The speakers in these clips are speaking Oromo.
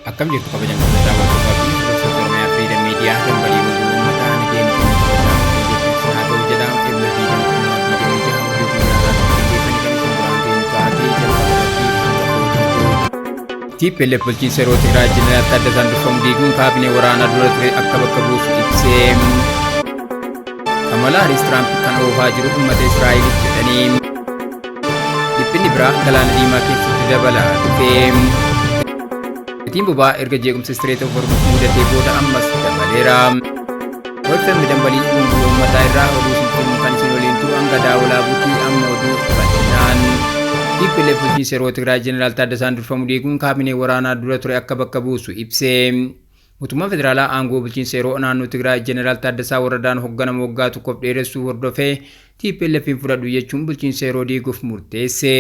Akkam jirtu kabajamtoota daawwattootaa fi hordoftoota Oromiyaa Freedom Meediyaa gambalii guutuu uummataa nageen keenya kabajaa hojjechuuf haa ta'u jedhaan ibna fiidama kunumaa fiidamii jaha hojii guyyaa irraa qindeeffanii kan isin duraan ta'een taatee jalqabarratti TPLF bulchiinsa yeroo Tigraay Jeneraal Taaddasaan durfamu diiguun kaabinee waraanaa dura ture akka bakka buusu ibsee Kamala Haaris Tiraamp kan oofaa jiru uummata Israa'eliif jedhanii dhiphinni biraa galaana diimaa keessatti dabalaa dhufee Gatiin boba'aa erga jeequmsa Strait of Hormuz mudatee booda ammas dabaleera. Walfalmi dambalii hunduu uummataa irraa oduu isin kan isin waliin turu hanga daawwalaa butii amma oduu bal'inaan. TPLF bulchiinsa yeroo Tigraay Jeneraal Taaddasaan durfamu diiguun kaabinee waraanaa dura ture akka bakka buusu ibsee. Mootummaan federaalaa aangoo bulchiinsa yeroo naannoo Tigraay Jeneraal Taaddasaa Warradaan hoogganamu waggaa tokkoof dheeressuu hordofee TPLFin fudhadhu jechuun bulchiinsa yeroo diiguuf murteesse.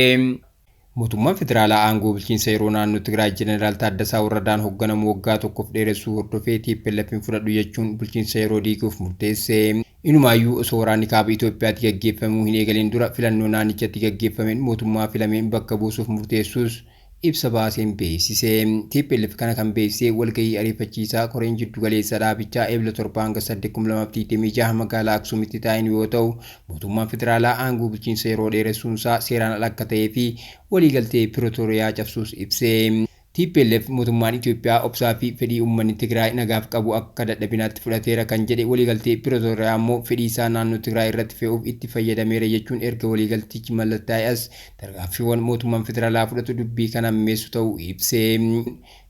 Mootummaan federaalaa aangoo bulchiinsa yeroo naannoo Tigraay Jeneraal Taaddasaa Warradaan hoogganamu waggaa tokkoof dheeressuu hordofee TPLFin fudhadhu jechuun bulchiinsa yeroo diiguuf murteesse. Inumaayyuu osoo waraanni kaaba Itoophiyaatti gaggeeffamuu hin eegalin dura filannoo naannichatti gaggeeffameen mootummaa filameen bakka buusuuf murteessuus ibsa baaseen beeksise. TPLF kana kan beeksise walgahii ariifachiisaa koreen jiddu galeessa dhaabichaa eebila 7/8/2026 magaalaa Aksuumitti taa'een yoo ta'u, mootummaan federaalaa aangoo bulchiinsa yeroo dheeressuunsaa seeraan ala akka ta'ee fi waliigaltee Pirootoriyaa cabsuus ibse. TPLF mootummaan Itoophiyaa obsaa fi fedhii uummanni Tigraay nagaaf qabu akka dadhabinaatti fudhateera kan jedhe waliigaltee Pirootoriyaa immoo fedhii isaa naannoo Tigraay irratti fe'uuf itti fayyadameera jechuun erga waliigaltichi mallattaa'ee as tarkaanfiiwwan mootummaan federaalaa fudhatu dubbii kana hammeessu ta'uu ibse.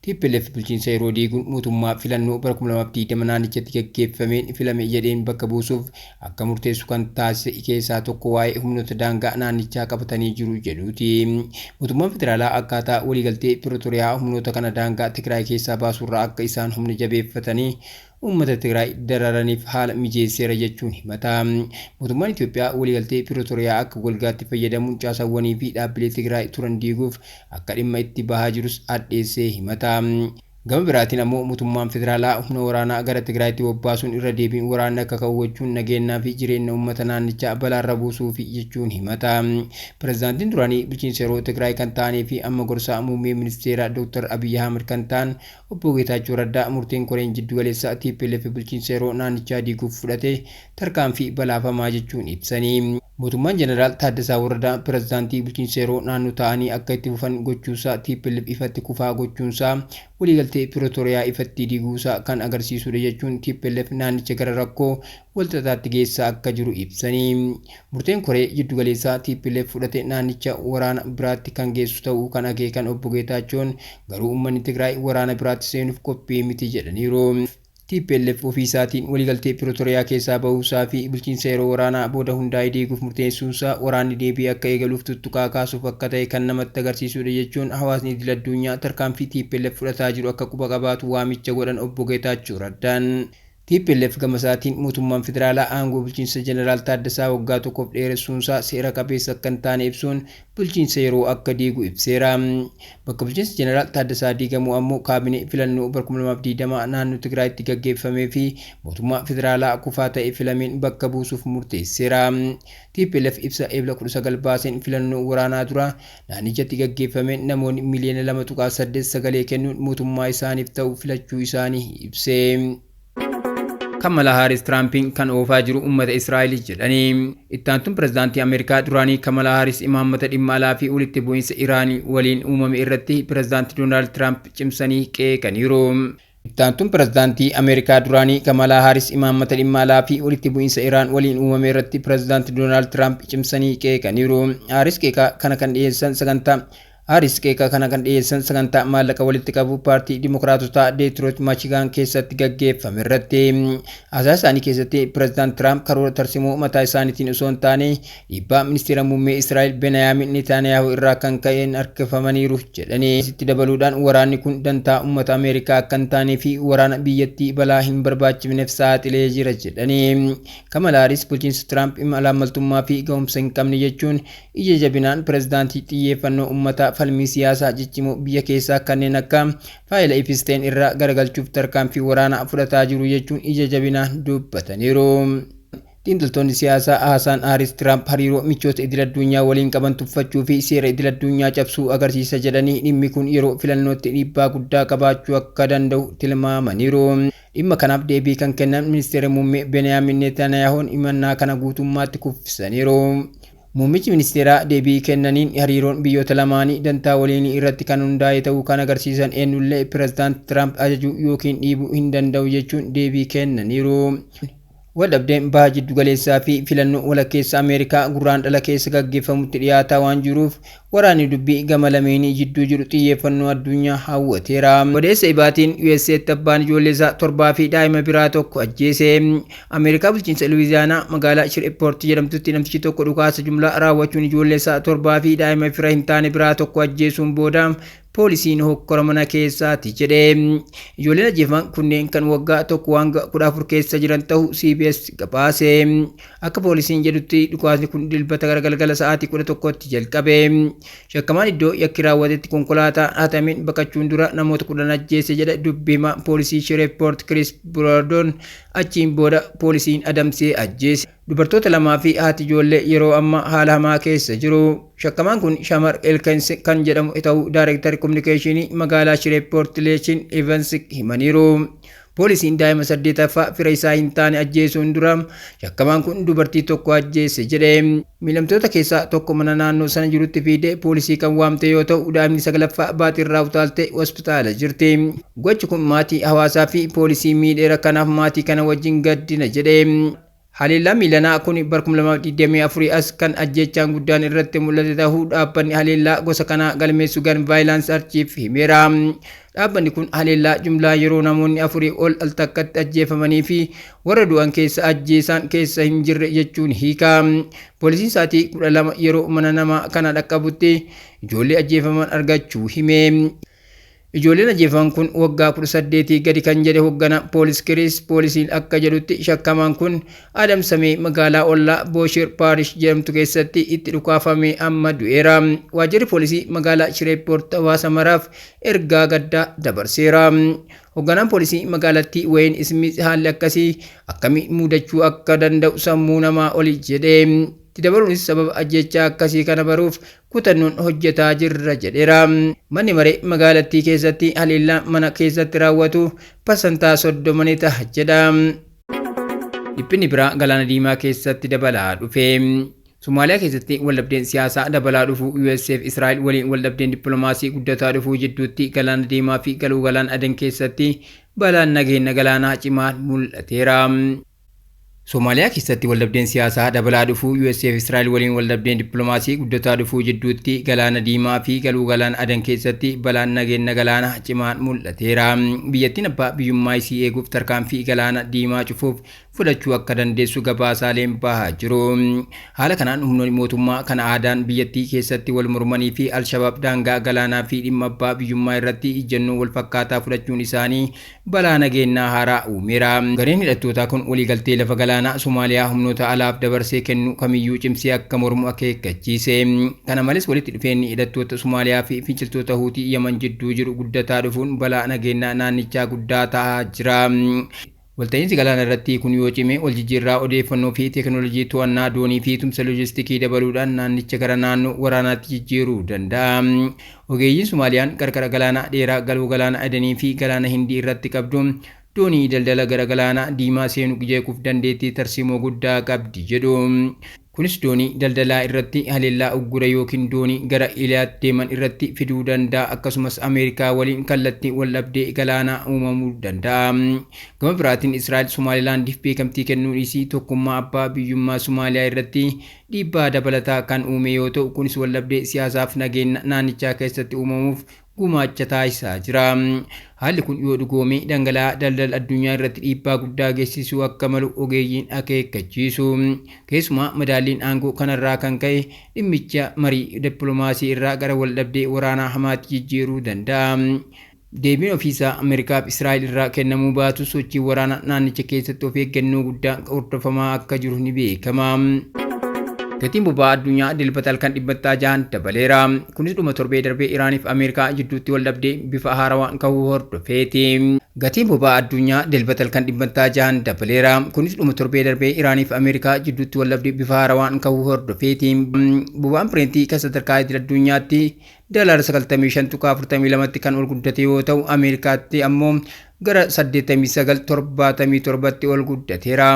TPLF bulchiinsa yeroo diiguun mootummaa filannoo bara 2020 naannichatti gaggeeffameen filame jedheen bakka buusuuf akka murteessu kan taasise keessaa tokko waa'ee humnoota daangaa naannichaa qabatanii jiru jedhuuti. Mootummaan federaalaa akkaataa waliigaltee Pirootoriyaa humnoota kana daangaa Tigraay keessaa baasurraa akka isaan humna jabeeffatanii uummata Tigraay dararaniif haala mijeesseera jechuun himata. Mootummaan Itoophiyaa waliigaltee Pirootoriyaa akka golgaatti fayyadamuun caasaawwanii fi dhaabbilee Tigraay turan diiguuf akka dhimma itti bahaa jirus addeessee himata. Gama biraatiin ammoo mootummaan federaalaa humna waraanaa gara Tigraayitti bobbaasuun irra deebiin waraanni akka kawwachuun nageenyaa fi jireenya uummata naannichaa balaarra buusuuf jechuun himata. Pireezidaantiin duraanii bulchiinsa yeroo Tigraay kan ta'anii fi amma gorsaa muummee ministeeraa Dr. Abiy Ahmed kan ta'an obbo Geetaachoo Raddaa murteen koreen jiddu galeessaa TPLF bulchiinsa yeroo naannichaa diiguuf fudhate tarkaanfii balaafamaa jechuun ibsanii. Mootummaan Jeneraal Taaddasaa Warradaa pireezidaantii bulchiinsa yeroo naannoo ta'anii akka itti fufan gochuusaa TPLF ifatti kufaa gochuunsaa waliigaltee Pirootoriyaa ifatti diiguusaa kan agarsiisudha jechuun TPLF naannicha gara rakkoo walxaxaatti geessaa akka jiru ibsanii. Murteen koree jiddu galeessaa TPLF fudhate naannicha waraana biraatti kan geessu ta'uu kan akeekan obbo Geetaachoon garuu uummanni Tigraay waraana biraatti seenuuf qophii miti jedhaniiru. TPLF ofii isaatiin waliigaltee Pirootoriyaa keessaa bahuusaa fi bulchiinsa yeroo waraanaa booda hundaa'ee diiguuf murteessuusaa waraanni deebii akka eegaluuf tuttuqaa kaasuuf akka ta'e kan namatti agarsiisudha jechuun hawaasni idil addunyaa tarkaanfii TPLF fudhataa jiru akka quba qabaatu waamicha godhan obbo Geetaachoo Raddaan. TPLF gama isaatiin mootummaan federaalaa aangoo bulchiinsa Jeneraal Taaddasaa waggaa tokkoof dheeressuunsaa seera qabeessa akka hin taane ibsuun bulchiinsa yeroo akka diigu ibseera. Bakka bulchiinsa Jeneraal Taaddasaa diigamu ammoo kaabinee filannoo bara 2020 naannoo Tigraayitti gaggeeffamee fi mootummaa federaalaa kufaa ta'e filameen bakka buusuuf murteesseera. TPLF ibsa eebila 19 baaseen filannoo waraanaa dura naannichatti gaggeeffameen namoonni miliyoona 2.8 sagalee kennuun mootummaa isaaniif ta'u filachuu isaanii ibse. Kamala Haaris Tiraampiin kan oofaa jiru uummata Israa'el jedhanii. Ittaantuun pireezidaantii Ameerikaa duraanii Kamala Haaris imaammata dhimma alaa fi walitti bu'iinsa Iraanii waliin uumame irratti pireezidaantii Doonaald Tiraamp cimsanii qeeqaniiru. Ittaantuun pireezidaantii Ameerikaa duraanii Kamala Haaris imaammata dhimma alaa fi walitti bu'iinsa Iraan waliin uumame irratti pireezidaantii Doonaald Tiraamp cimsanii qeeqaniiru. Haaris qeeqa kana kan dhiyeessan sagantaa maallaqa walitti qabu paartii Dimookiraatotaa Deetroit Michigan keessatti gaggeeffame irratti. Haasaa isaanii keessatti pireezidaant Tiraamp karoora tarsimoo mataa isaaniitiin osoo hin taane dhiibbaa ministeera muummee Israa'el Beniyaamin Netanyaahuu irraa kan ka'een harkifamaniiru jedhanii. Itti dabaluudhaan waraanni kun dantaa uummata Ameerikaa akka hin taanee fi waraana biyyattii balaa hin barbaachifneef saaxilee jira jedhanii. Kamala Haaris bulchiinsa Tiraamp malaamaltummaa fi ga'umsa hin qabne jechuun ija jabinaan pireezidaantii xiyyeeffannoo uummataa falmii siyaasaa jijjimoo biyya keessaa kanneen akka faayila Epstein irraa garagalchuuf tarkaanfii waraanaa fudhataa jiru jechuun ija jabinaan dubbataniiru. xiinxaltoonni siyaasaa Haasaan Haaris Tiraamp hariiroo michoota idil addunyaa waliin qaban tuffachuu fi seera idil addunyaa cabsuu agarsiisa jedhanii dhimmi kun yeroo filannootti dhiibbaa guddaa qabaachuu akka danda'u tilmaamaniiru. Dhimma kanaaf deebii kan kennan ministeera muummee Beniyaamin Netanyahuun himannaa kana guutummaatti kuffisaniiru. Muummichi ministeeraa deebii kennaniin hariiroon biyyoota lamaanii dantaa waliinii irratti kan hundaa'e ta'uu kan agarsiisan eenyullee pirezidaanti Tiraamp ajajuu yookiin dhiibuu hin danda'u jechuun deebii kennaniiru. Waldhabdeen baha jiddu galeessaa fi filannoo walakkeessa Ameerikaa gurraandhala keessa gaggeeffamutti dhiyaataa waan jiruuf waraanni dubbii gama lameenii jidduu jiru xiyyeeffannoo addunyaa hawwateera. Odeessa ibaatiin USA'tti abbaan ijoollee isaa 7 fi daa'ima biraa tokko ajjeese. Ameerikaa bulchiinsa Luwiziyaanaa magaalaa Shireport jedhamtutti namtichi tokko dhukaasa jumlaa raawwachuun ijoollee isaa 7 fi daa'ima fira hin taane biraa tokko ajjeesuun booda poolisiin hokkora mana keessaati jedhe. Ijoolleen ajjeefaman kunneen kan waggaa tokko hanga 14 keessa jiran ta'uu CBS gabaase. Akka poolisiin jedhutti dhukaasni kun dilbata galgala sa'aatii 11tti jalqabe. Shakkamaan iddoo yakki raawwatetti konkolaataa hatamiin baqachuun dura namoota 10 ajjeese jedha dubbi himaa poolisii Shreveport Chris Brandon. Achiin booda poolisiin adamsee ajjeese. Dubartoota lamaa fi haati ijoollee yeroo amma haala hamaa keessa jiru. Shakkamaan kun Shamar Elkens kan jedhamu ta'uu Daayireektarri Kominikeeshinii magaalaa Shreveport Leeshin Evans himaniiru. Poolisiin daa'ima 8ffaa fira isaa hin taane ajjeesuun dura shakkamaan kun dubartii tokko ajjeese jedhe. Miidhamtoota keessaa tokko mana naannoo sana jirutti fiidee poolisii kan waamte yoo ta'u daa'imni 9ffaa baatirraa utaaltee hospitaala jirti. Gochi kun maatii hawaasaa fi poolisii miidheera kanaaf maatii kana wajjin gaddina jedhe. Haleellaa miilanaa kun bara 2024 as kan ajjechaan guddaan irratti mul'ate ta'uu dhaabbanni haleellaa gosa kanaa galmeessu Gun Violence Archive himeera. Dhaabbanni kun haleellaa jumlaa yeroo namoonni 4 ol al takkatti ajjeefamanii fi warra du'an keessa ajjeesaan keessa hin jirre jechuun hiika. Poolisiin sa'aatii 12 yeroo mana namaa kana dhaqqabutti ijoollee ajjeefaman argachuu hime. Ijoolleen ajjeefaman kun waggaa 18 gadi kan jedhe hoggana poolisiin poolisiin akka jedhutti shakkamaan kun adamsamee magaalaa ollaa Boshir Parish jedhamtu keessatti itti dhukaafamee amma du'eera. Waajjirri poolisii magaalaa Shreveport hawaasa maraaf ergaa gaddaa dabarseera. Hogganaan poolisii magaalattii Wayne Smith haalli akkasii akkamiin mudachuu akka danda'u sammuu namaa oli jedhe. Dabaluunis sababa ajjechaa akkasii kana baruuf kutannoon hojjetaa jirra jedheera. Manni maree magaalattii keessatti haleellaa mana keessatti raawwatu parsantaa 30 ni ta'a jedha. Dhiphinni biraa galaana diimaa keessatti dabalaa dhufe. Somaaliyaa keessatti waldhabdeen siyaasaa dabalaa dhufu USA fi Israa'el waliin waldhabdeen dippiloomaasii guddataa dhufuu jidduutti galaana diimaa fi galuu galaana Aden keessatti balaan nageenya galaanaa cimaan mul'ateera. Somaaliyaa keessatti waldhabdeen siyaasaa dabalaa dhufuu USA fi Israa'el waliin waldhabdeen dippiloomaasii guddataa dhufuu jidduutti galaana diimaa fi galuu galaana Aden keessatti balaan nageenya galaanaa cimaan mul'ateera. Biyyattiin abbaa biyyummaa isii eeguuf tarkaanfii galaana diimaa cufuuf fudhachuu akka dandeessu gabaasaaleen bahaa jiru. Haala kanaan humnoonni mootummaa kan aadaan biyyattii keessatti wal mormanii fi Al-Shabaab daangaa galaanaa fi dhimma abbaa biyyummaa irratti ijjennoo wal fakkaataa fudhachuun isaanii balaa nageenyaa haaraa uumeera. Gareen hidhattootaa kun waliigaltee lafa galaanaa Somaaliyaa humnoota alaaf dabarsee kennu kamiyyuu cimsee akka mormu akeekkachiise. Kana malees walitti dhufeenyi hidhattoota Somaaliyaa fi finciltoota Huutii Yemen jidduu jiru guddataa dhufuun balaa nageenyaa naannichaa guddaa ta'aa jira. Walta'iinsi galaana irratti kun yoo cime wal jijjiirraa odeeffannoo fi teekinooloojii to'annaa doonii fi tumsa loojistiikii dabaluudhaan naannicha gara naannoo waraanaatti jijjiiruu danda'a. Ogeeyyiin Somaaliyaan qarqara galaana dheeraa galuu galaana Adenii fi galaana Hindii irratti qabdu doonii daldala gara galaana diimaa seenuu jeequuf dandeettii tarsiimoo guddaa qabdi jedhu. Kunis doonii daldalaa irratti haleellaa uggura yookiin doonii gara Iliyaatti deeman irratti fiduu danda'a akkasumas Ameerikaa waliin kallattii waldhabdee galaanaa uumamuu danda'a. Gama biraatiin Israa'el Somaalilaandiif beekamtii kennuun isii tokkummaa abbaa biyyummaa Somaaliyaa irratti dhiibbaa dabalataa kan uume yoo ta'u kunis waldhabdee siyaasaaf nageenya naannichaa keessatti uumamuuf gumaacha taasisaa jira. Haalli kun yoo dhugoome dhangala'aa daldala addunyaa irratti dhiibbaa guddaa geessisuu akka malu ogeeyyiin akeekkachiisu. Keessumaa madaalliin aangoo kanarraa kan ka'e dhimmicha marii dippiloomaasii irraa gara waldhabdee waraanaa hamaatti jijjiiruu danda'a. Deebiin ofiisaa Ameerikaa fi Israa'el irraa kennamuu baatu sochii waraanaa naannicha keessatti of eeggannoo guddaan hordofamaa akka jiru ni beekama. Gatiin boba'aa addunyaa dilbata halkan dhibbantaa jahan dabaleera. Kunis dhuma torbee darbee Iraaniif Ameerikaa jidduutti wal dhabdee bifa haarawaan ka'uu hordofeeti. Gatiin boba'aa addunyaa dilbata halkan dhibbantaa jahan dabaleera. Kunis dhuma torbee darbee Iraaniif Ameerikaa jidduutti wal dhabdee bifa haarawaan ka'uu hordofeeti. Boba'aan Birentii kan sadarkaa idil addunyaatti doolaara 95.42tti kan ol guddate yoo ta'u, Ameerikaatti ammoo gara 89.77tti ol guddateera.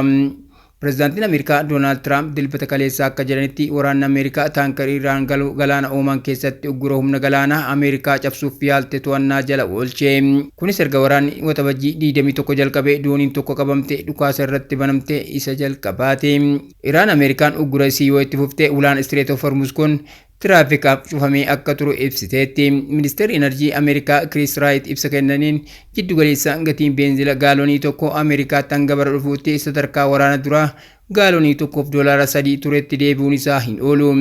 Pireezidaantiin Ameerikaa Doonaald Tiraamp dilbata kaleessaa akka jedhanitti waraanni Ameerikaa taankarii Iraan galaana Oomaan keessatti uggura humna galaanaa Ameerikaa cabsuuf yaalte to'annaa jala oolche. Kunis erga waraanni waxabajjii 21 jalqabee dooniin tokko qabamte dhukaasa irratti banamte isa jalqabaate. Iraan Ameerikaan uggura isii yoo itti fufte ulaan Strait of Hormuz kun tiraafikaaf cufamee akka turu ibsiteetti. Ministeerri Enerjii Ameerikaa Chris Wright ibsa kennaniin jiddu galeessa gatiin beenzila gaaloonii tokko Ameerikaatti hanga bara dhufuutti sadarkaa waraana duraa gaaloonii tokkoof doolaara 3 turetti deebi'uun isaa hin oolu.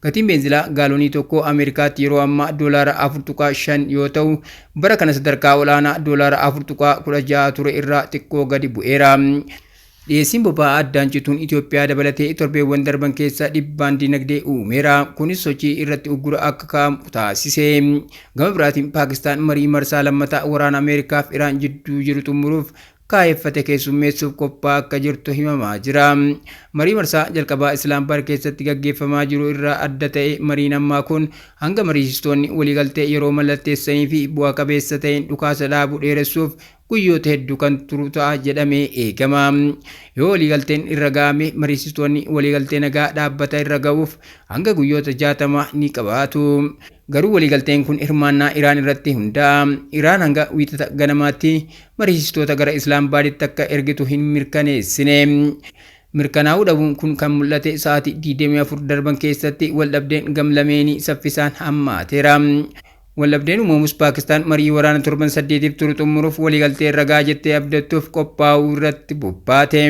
Gatiin beenzilaa gaaloonii tokko Ameerikaatti yeroo ammaa doolaara 4.5 yoo ta'u, bara kana sadarkaa olaanaa doolaara 4.16 ture irraa xiqqoo gadi bu'eera. Dhiyeessiin boba'aa addaan cituun Itoophiyaa dabalatee torbeewwan darban keessa dhiibbaan dinagdee uumeera. Kunis sochii irratti uggura akka kaa'amu taasise. Gama biraatiin Paakistaan marii marsaa lammataa waraana Ameerikaaf Iraan jidduu jiru xumuruuf kaayeffate keessummeessuuf qophaa'aa akka jirtu himamaa jira. Marii marsaa jalqabaa Islaambaad keessatti gaggeeffamaa jiru irraa adda ta'e mariin ammaa kun hanga mariisistoonni waliigaltee yeroo mallatteessanii fi bu'aa qabeessa ta'een dhukaasa dhaabuu dheeressuuf guyyoota hedduu kan turu ta'a jedhamee eegama. Yoo waliigalteen irra ga'ame mariisistoonni waliigaltee nagaa dhaabbata irra ga'uuf hanga guyyoota 60 ni qabaatu. Garuu waliigalteen kun hirmaannaa Iraan irratti hundaa'a. Iraan hanga wiixata ganamaatti mariisistoota gara Islaambaaditti akka ergitu hin mirkaneessine. Mirkanaa'uu dhabuun kun kan mul'ate sa'aatii 24 darban keessatti waldhabdeen gamlameenii saffisaan hammaateera. Waldhabdeen uumamus Paakistaan marii waraana torban 8 turu xumuruuf waliigaltee ragaa jettee abdattuuf qophaa'uu irratti bobbaate.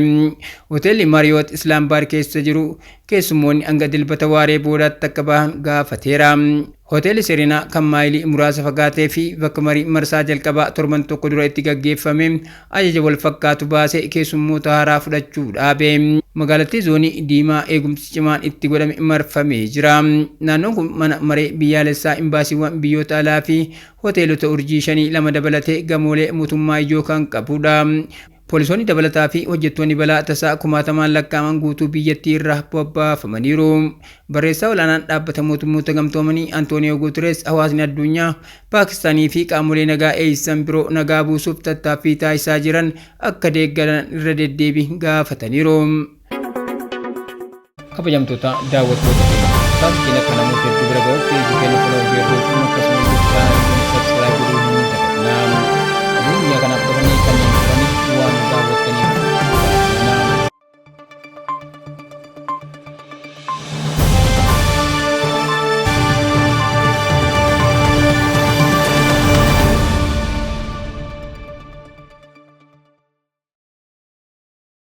Hoteelli Mariyoot Islaambaad keessa jiru keessummoonni hanga dilbata waaree boodaatti akka bahan gaafateera. Hoteelli Serinaa kan maayilii muraasa fagaatee fi bakka marii marsaa jalqabaa torban tokko dura itti gaggeeffame ajaja wal fakkaatu baasee keessummoota haaraa fudhachuu dhaabe. Magaalattii zoonii diimaa eegumsi cimaan itti godhame marfamee jira. Naannoon kun mana maree biyyaalessaa imbaasiiwwan biyyoota alaa fi hoteelota urjii 5 dabalatee gamoolee mootummaa ijoo kan qabudha. Poolisoonni dabalataa fi hojjettoonni balaa tasaa kumaatamaan lakkaa'aman guutuu biyyattii irraa bobbaafamaniiru. Barreessaa olaanaan dhaabbata mootummoota gamtoomanii Antooniyoo Guuteres hawaasni addunyaa Paakistaanii fi qaamolee nagaa eegsisan biroo nagaa buusuuf tattaaffii taasisaa jiran akka deeggaran irra deddeebiin gaafataniiru. Kabajamtoota daawwattoota keenya, taasisaa kana namoota hedduu bira ga'uuf feesbuukii keenya foloo fi akkasumas